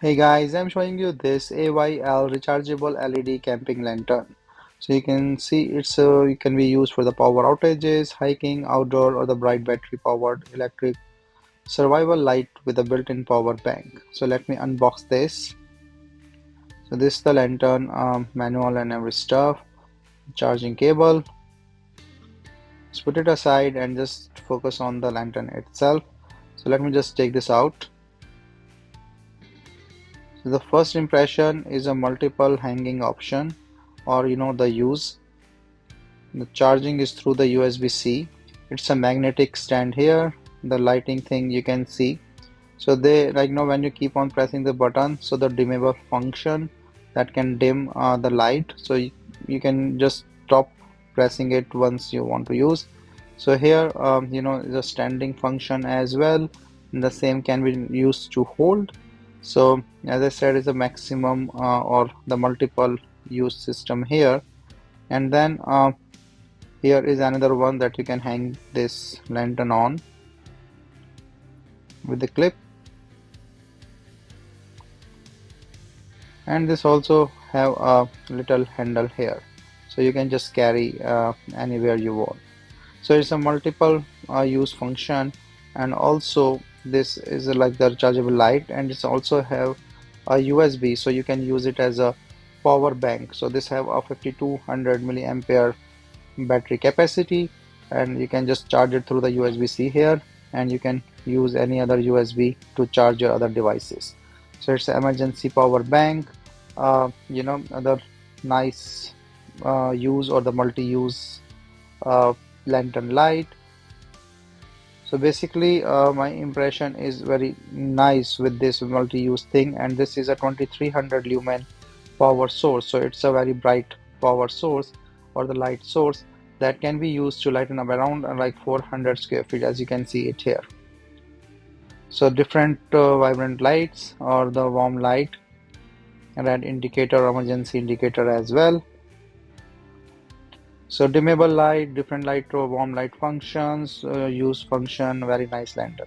Hey guys, I'm showing you this AYL rechargeable LED camping lantern. So you can see it can be used for the power outages, hiking, outdoor, or the bright battery powered electric survival light with a built-in power bank. So let me unbox this. So this is the lantern manual and every stuff, charging cable. Just put it aside and just focus on the lantern itself. So let me just take this out. So the first impression is a multiple hanging option, or the use. The charging is through the USB-C. It's a magnetic stand here. The lighting thing you can see. So they like when you keep on pressing the button, so the dimmable function that can dim the light. So you can just stop pressing it once you want to use. So here is a standing function as well. And the same can be used to hold. So as I said, is a maximum or the multiple use system here. And then here is another one that you can hang this lantern on with the clip, and this also have a little handle here, so you can just carry anywhere you want. So it's a multiple use function, and also this is like the rechargeable light, and it's also have a USB, so you can use it as a power bank. So this have a 5200 milliampere battery capacity, and you can just charge it through the USB-C here, and you can use any other USB to charge your other devices. So it's an emergency power bank, other nice use, or the multi-use uh, lantern light. So basically my impression is very nice with this multi-use thing, and this is a 2300 lumen power source, so it's a very bright power source, or the light source, that can be used to lighten up around like 400 square feet, as you can see it here. So different vibrant lights, or the warm light, red indicator, emergency indicator as well. So dimmable light, different light, warm light functions, use function, very nice lantern.